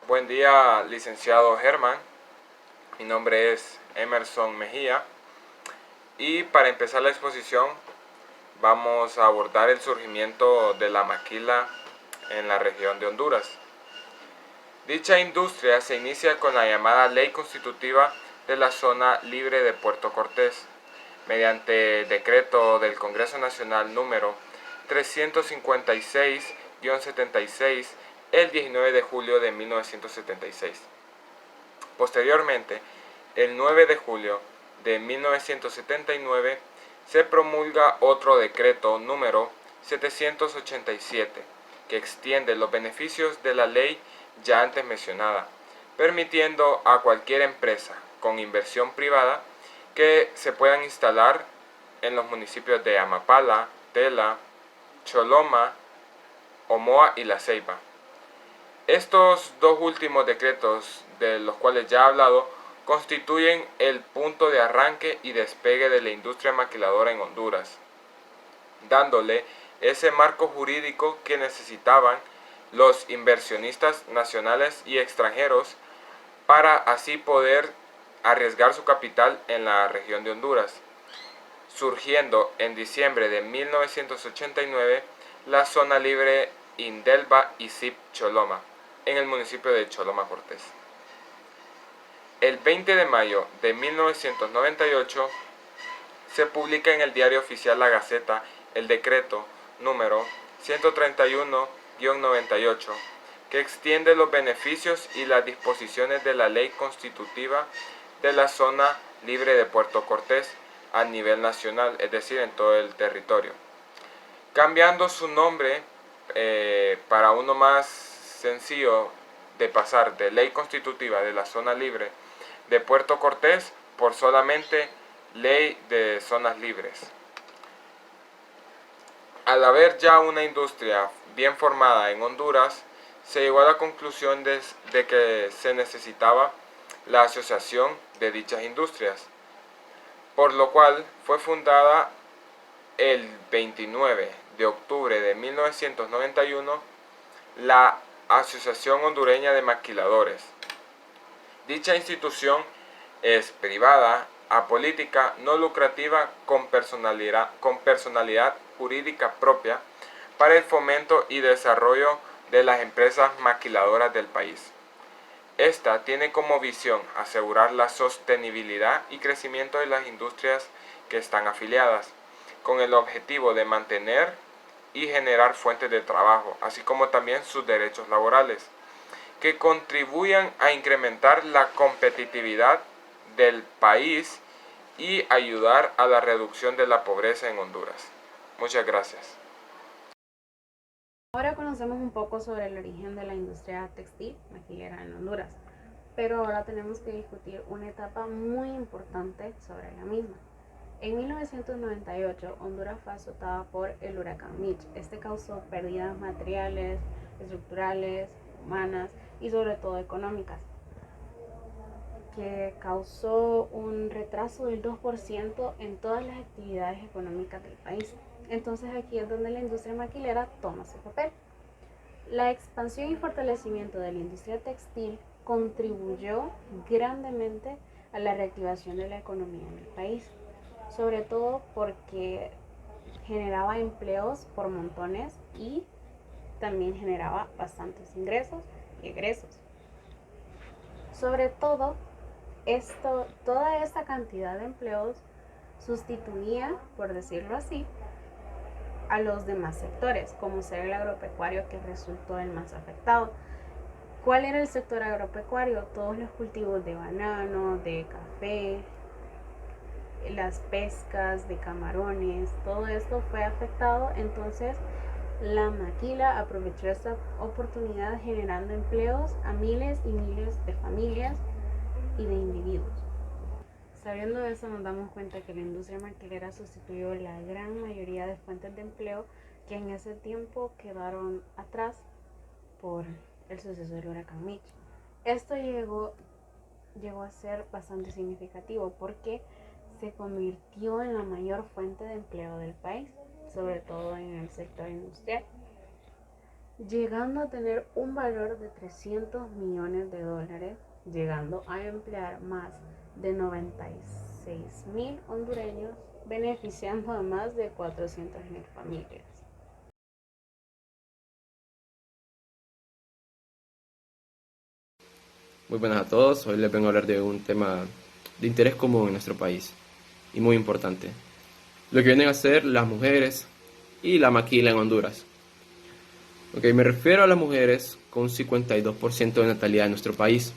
Buen día, licenciado Germán. Mi nombre es Emerson Mejía y para empezar la exposición vamos a abordar el surgimiento de la maquila en la región de Honduras. Dicha industria se inicia con la llamada Ley Constitutiva de la Zona Libre de Puerto Cortés, mediante decreto del Congreso Nacional número 356-76 el 19 de julio de 1976. Posteriormente, el 9 de julio de 1979, se promulga otro decreto número 787, que extiende los beneficios de la ley ya antes mencionada, permitiendo a cualquier empresa con inversión privada que se puedan instalar en los municipios de Amapala, Tela, Choloma, Omoa y La Ceiba. Estos dos últimos decretos, de los cuales ya he hablado, constituyen el punto de arranque y despegue de la industria maquiladora en Honduras, dándole ese marco jurídico que necesitaban los inversionistas nacionales y extranjeros para así poder arriesgar su capital en la región de Honduras, surgiendo en diciembre de 1989 la zona libre Indelva y Zip Choloma, en el municipio de Choloma Cortés. El 20 de mayo de 1998 se publica en el diario oficial La Gaceta el decreto número 131-98, que extiende los beneficios y las disposiciones de la ley constitutiva de la zona libre de Puerto Cortés a nivel nacional, es decir, en todo el territorio, cambiando su nombre para uno más sencillo de pasar de ley constitutiva de la zona libre de Puerto Cortés por solamente ley de zonas libres. Al haber ya una industria bien formada en Honduras, se llegó a la conclusión de que se necesitaba la asociación de dichas industrias, por lo cual fue fundada el 29 de octubre de 1991 la Asociación Hondureña de Maquiladores. Dicha institución es privada, apolítica, no lucrativa, con personalidad jurídica propia para el fomento y desarrollo de las empresas maquiladoras del país. Esta tiene como visión asegurar la sostenibilidad y crecimiento de las industrias que están afiliadas, con el objetivo de mantener y generar fuentes de trabajo, así como también sus derechos laborales, que contribuyan a incrementar la competitividad del país y ayudar a la reducción de la pobreza en Honduras. Muchas gracias. Ahora conocemos un poco sobre el origen de la industria textil maquilera en Honduras, pero ahora tenemos que discutir una etapa muy importante sobre la misma. En 1998, Honduras fue azotada por el huracán Mitch. Este causó pérdidas materiales, estructurales, humanas y sobre todo económicas, que causó un retraso del 2% en todas las actividades económicas del país. Entonces aquí es donde la industria maquilera toma su papel. La expansión y fortalecimiento de la industria textil contribuyó grandemente a la reactivación de la economía en el país, sobre todo porque generaba empleos por montones y también generaba bastantes ingresos y egresos. Sobre todo, toda esta cantidad de empleos sustituía, por decirlo así, a los demás sectores, como ser el agropecuario, que resultó el más afectado. ¿Cuál era el sector agropecuario? Todos los cultivos de banano, de café, las pescas de camarones, todo esto fue afectado. Entonces la maquila aprovechó esta oportunidad generando empleos a miles y miles de familias y de individuos. Sabiendo eso, nos damos cuenta que la industria maquilera sustituyó la gran mayoría de fuentes de empleo que en ese tiempo quedaron atrás por el suceso del huracán Mitch. Esto llegó a ser bastante significativo porque se convirtió en la mayor fuente de empleo del país, sobre todo en el sector industrial. llegando a tener un valor de 300 millones de dólares, llegando a emplear más de 96.000 hondureños, beneficiando a más de 400.000 familias. Muy buenas a todos, hoy les vengo a hablar de un tema de interés común en nuestro país y muy importante, lo que vienen a ser las mujeres y la maquila en Honduras. Me refiero a las mujeres con un 52% de natalidad en nuestro país,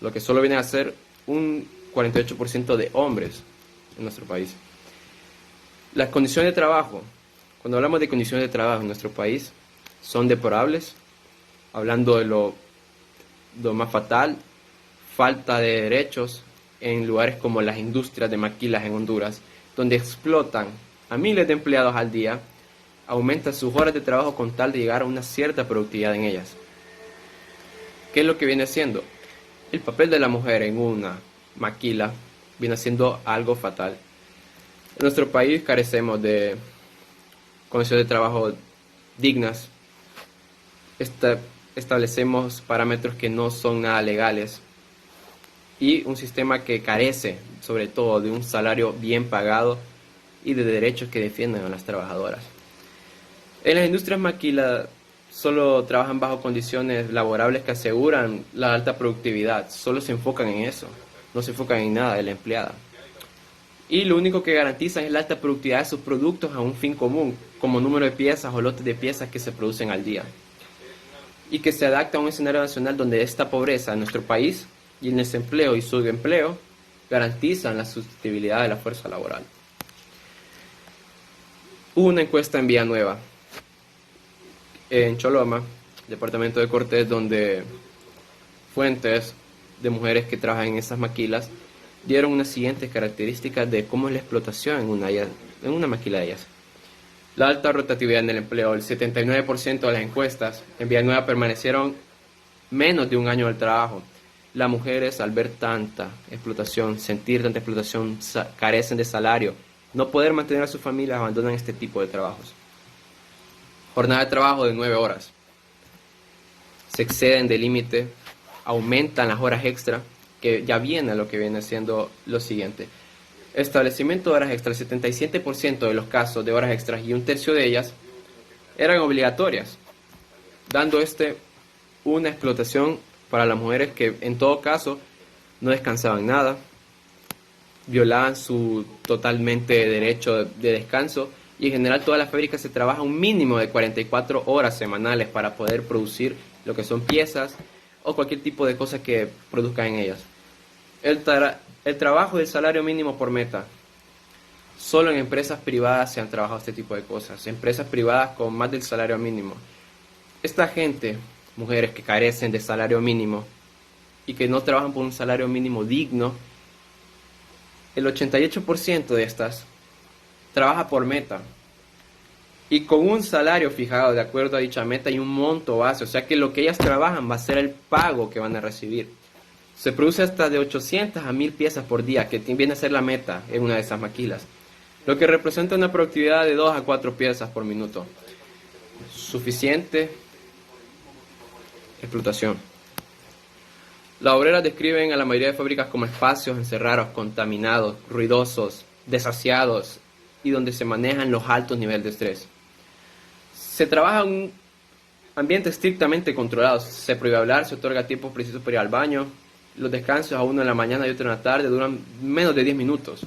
lo que solo viene a ser un 48% de hombres en nuestro país. Las condiciones de trabajo, cuando hablamos de condiciones de trabajo en nuestro país, son deplorables, hablando de lo más fatal, falta de derechos en lugares como las industrias de maquilas en Honduras, donde explotan a miles de empleados al día, aumentan sus horas de trabajo con tal de llegar a una cierta productividad en ellas. ¿Qué es lo que viene siendo? El papel de la mujer en una maquila viene siendo algo fatal. En nuestro país carecemos de condiciones de trabajo dignas, establecemos parámetros que no son nada legales y un sistema que carece sobre todo de un salario bien pagado y de derechos que defiendan a las trabajadoras. En las industrias maquila solo trabajan bajo condiciones laborables que aseguran la alta productividad, solo se enfocan en eso, no se enfocan en nada de la empleada. Y lo único que garantizan es la alta productividad de sus productos a un fin común, como número de piezas o lotes de piezas que se producen al día. Y que se adapta a un escenario nacional donde esta pobreza en nuestro país y el desempleo y subempleo garantizan la sustentabilidad de la fuerza laboral. Hubo una encuesta en Villanueva, en Choloma, departamento de Cortés, donde fuentes de mujeres que trabajan en esas maquilas dieron unas siguientes características de cómo es la explotación en una maquila de ellas. La alta rotatividad en el empleo, el 79% de las encuestas en Villanueva permanecieron menos de un año del trabajo. Las mujeres, al ver tanta explotación, sentir tanta explotación, carecen de salario, no poder mantener a sus familias, abandonan este tipo de trabajos. Jornada de trabajo de 9 horas. Se exceden del límite, aumentan las horas extra, que ya viene a lo que viene siendo lo siguiente. Establecimiento de horas extras, el 77% de los casos de horas extras y un tercio de ellas eran obligatorias, dando una explotación para las mujeres que en todo caso no descansaban nada, violaban su totalmente derecho de descanso y en general todas las fábricas se trabaja un mínimo de 44 horas semanales para poder producir lo que son piezas o cualquier tipo de cosas que produzcan en ellas. El trabajo del salario mínimo por meta. Solo en empresas privadas se han trabajado este tipo de cosas. Empresas privadas con más del salario mínimo. Esta gente, mujeres que carecen de salario mínimo y que no trabajan por un salario mínimo digno, el 88% de estas trabaja por meta. Y con un salario fijado de acuerdo a dicha meta y un monto base. O sea que lo que ellas trabajan va a ser el pago que van a recibir. Se produce hasta de 800 a 1000 piezas por día, que viene a ser la meta en una de esas maquilas, lo que representa una productividad de 2 a 4 piezas por minuto. Suficiente explotación. Las obreras describen a la mayoría de fábricas como espacios encerrados, contaminados, ruidosos, desasiados y donde se manejan los altos niveles de estrés. Se trabaja en un ambiente estrictamente controlado, se prohíbe hablar, se otorga tiempo preciso para ir al baño. Los descansos a uno en la mañana y otro en la tarde duran menos de 10 minutos.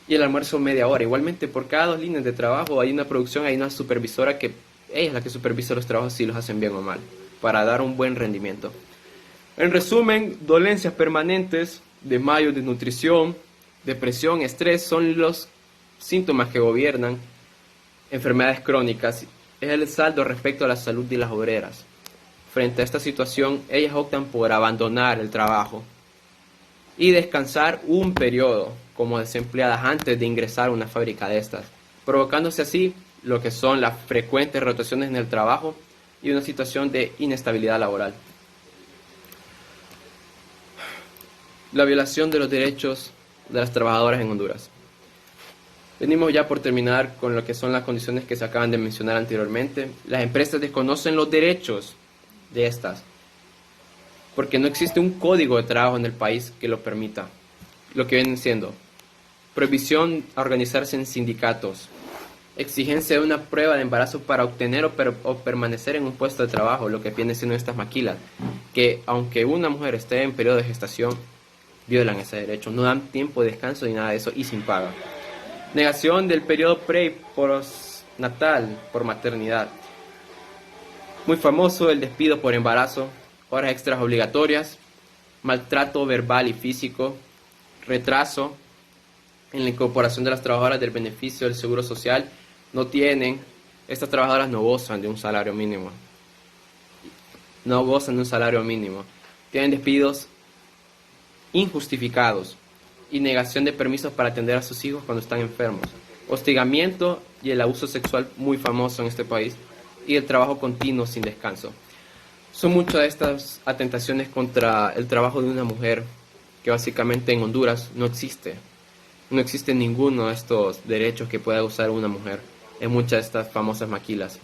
Y el almuerzo media hora. Igualmente, por cada 2 líneas de trabajo hay una producción, hay una supervisora que ella es la que supervisa los trabajos si los hacen bien o mal, para dar un buen rendimiento. En resumen, dolencias permanentes, desmayos, desnutrición, depresión, estrés son los síntomas que gobiernan. Enfermedades crónicas es el saldo respecto a la salud de las obreras. Frente a esta situación, ellas optan por abandonar el trabajo y descansar un periodo como desempleadas antes de ingresar a una fábrica de estas, provocándose así lo que son las frecuentes rotaciones en el trabajo y una situación de inestabilidad laboral. La violación de los derechos de las trabajadoras en Honduras. Venimos ya por terminar con lo que son las condiciones que se acaban de mencionar anteriormente. Las empresas desconocen los derechos de estas, porque no existe un código de trabajo en el país que lo permita. Lo que vienen siendo prohibición a organizarse en sindicatos, exigencia de una prueba de embarazo para obtener o permanecer en un puesto de trabajo, lo que viene siendo estas maquilas, que aunque una mujer esté en periodo de gestación, violan ese derecho, no dan tiempo de descanso ni nada de eso y sin paga. Negación del periodo pre y postnatal por maternidad. Muy famoso el despido por embarazo, horas extras obligatorias, maltrato verbal y físico, retraso en la incorporación de las trabajadoras del beneficio del seguro social. Estas trabajadoras no gozan de un salario mínimo. Tienen despidos injustificados y negación de permisos para atender a sus hijos cuando están enfermos. Hostigamiento y el abuso sexual muy famoso en este país y el trabajo continuo sin descanso. Son muchas de estas atentaciones contra el trabajo de una mujer que básicamente en Honduras no existe. No existe ninguno de estos derechos que pueda usar una mujer en muchas de estas famosas maquilas.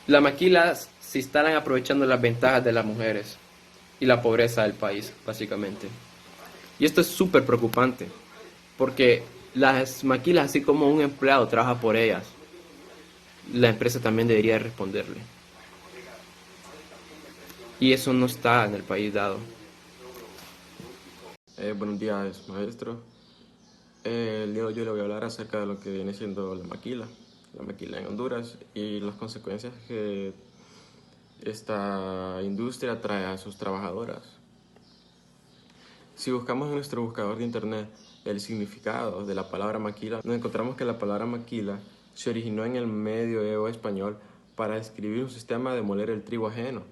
Las maquilas se instalan aprovechando las ventajas de las mujeres y la pobreza del país, básicamente. Y esto es súper preocupante, porque las maquilas, así como un empleado trabaja por ellas, la empresa también debería responderle. Y eso no está en el país dado. Buenos días, maestro. El día de hoy yo le voy a hablar acerca de lo que viene siendo la maquila en Honduras y las consecuencias que esta industria trae a sus trabajadoras. Si buscamos en nuestro buscador de internet el significado de la palabra maquila, nos encontramos que la palabra maquila se originó en el medioevo español para describir un sistema de moler el trigo ajeno,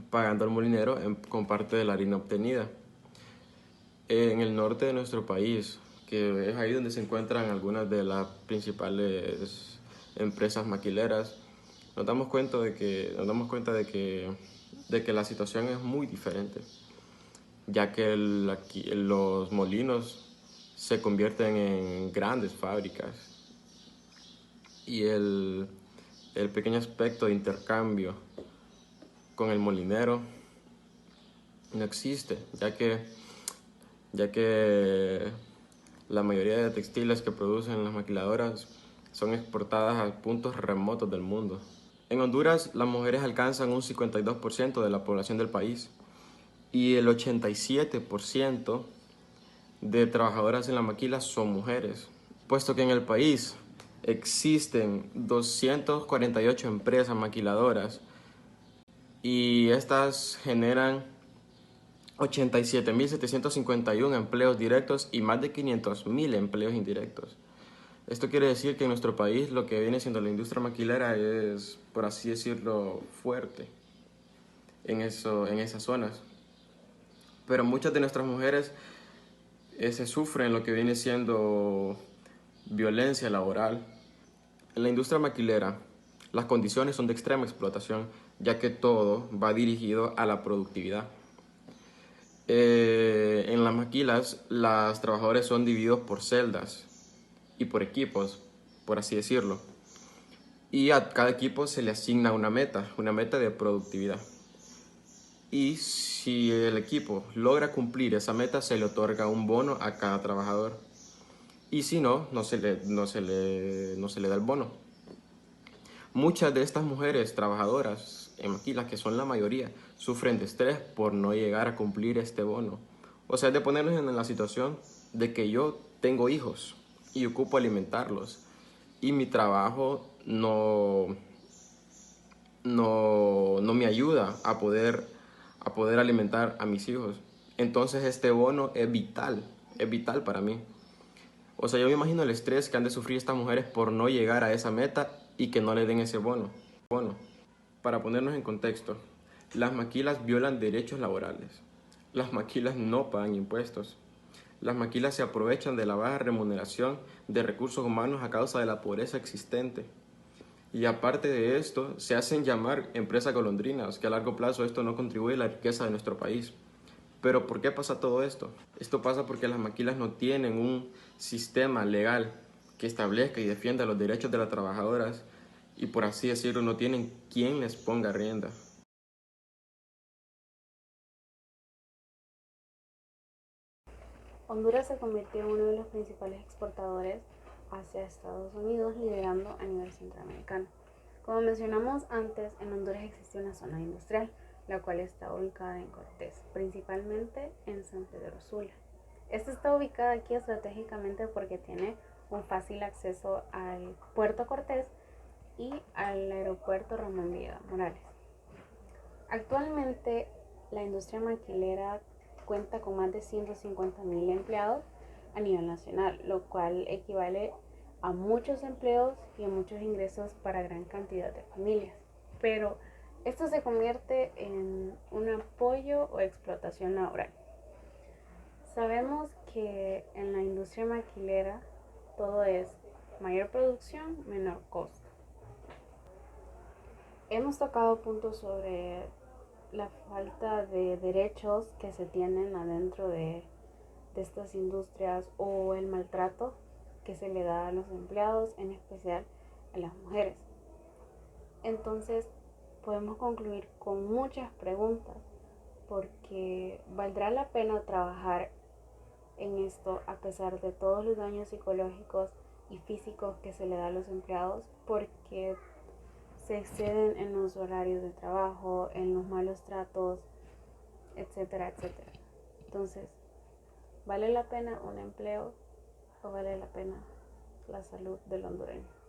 pagando al molinero con parte de la harina obtenida. En el norte de nuestro país, que es ahí donde se encuentran algunas de las principales empresas maquileras, nos damos cuenta de que la situación es muy diferente, ya que los molinos se convierten en grandes fábricas y el pequeño aspecto de intercambio con el molinero no existe, ya que la mayoría de textiles que producen las maquiladoras son exportadas a puntos remotos del mundo. En Honduras, las mujeres alcanzan un 52% de la población del país y el 87% de trabajadoras en la maquila son mujeres, puesto que en el país existen 248 empresas maquiladoras y estas generan 87.751 empleos directos y más de 500.000 empleos indirectos. Esto quiere decir que en nuestro país lo que viene siendo la industria maquilera es, por así decirlo, fuerte en esas zonas. Pero muchas de nuestras mujeres se sufren lo que viene siendo violencia laboral. En la industria maquilera, las condiciones son de extrema explotación, ya que todo va dirigido a la productividad. En las maquilas, los trabajadores son divididos por celdas y por equipos, por así decirlo. Y a cada equipo se le asigna una meta de productividad. Y si el equipo logra cumplir esa meta, se le otorga un bono a cada trabajador. Y si no, no se le da el bono. Muchas de estas mujeres trabajadoras en maquilas, que son la mayoría, sufren de estrés por no llegar a cumplir este bono. O sea, es de ponernos en la situación de que yo tengo hijos y ocupo alimentarlos y mi trabajo no me ayuda a poder alimentar a mis hijos. Entonces este bono es vital para mí. O sea, yo me imagino el estrés que han de sufrir estas mujeres por no llegar a esa meta y que no le den ese bono. Bueno, para ponernos en contexto, las maquilas violan derechos laborales. Las maquilas no pagan impuestos. Las maquilas se aprovechan de la baja remuneración de recursos humanos a causa de la pobreza existente. Y aparte de esto, se hacen llamar empresas golondrinas, que a largo plazo esto no contribuye a la riqueza de nuestro país. Pero ¿por qué pasa todo esto? Esto pasa porque las maquilas no tienen un sistema legal que establezca y defienda los derechos de las trabajadoras y, por así decirlo, no tienen quien les ponga rienda. Honduras se convirtió en uno de los principales exportadores hacia Estados Unidos, liderando a nivel centroamericano. Como mencionamos antes, en Honduras existe una zona industrial, la cual está ubicada en Cortés, principalmente en San Pedro Sula. Esta está ubicada aquí estratégicamente porque tiene un fácil acceso al puerto Cortés y al aeropuerto Ramón Villa Morales. Actualmente, la industria maquilera cuenta con más de 150.000 empleados a nivel nacional, lo cual equivale a muchos empleos y a muchos ingresos para gran cantidad de familias. Pero esto se convierte en un apoyo o explotación laboral. Sabemos que en la industria maquilera todo es mayor producción, menor costo. Hemos tocado puntos sobre la falta de derechos que se tienen adentro de estas industrias o el maltrato que se le da a los empleados, en especial a las mujeres. Entonces podemos concluir con muchas preguntas, porque ¿valdrá la pena trabajar en esto a pesar de todos los daños psicológicos y físicos que se le da a los empleados? Porque se exceden en los horarios de trabajo, en los malos tratos, etcétera, etcétera. Entonces, ¿vale la pena un empleo o vale la pena la salud del hondureño?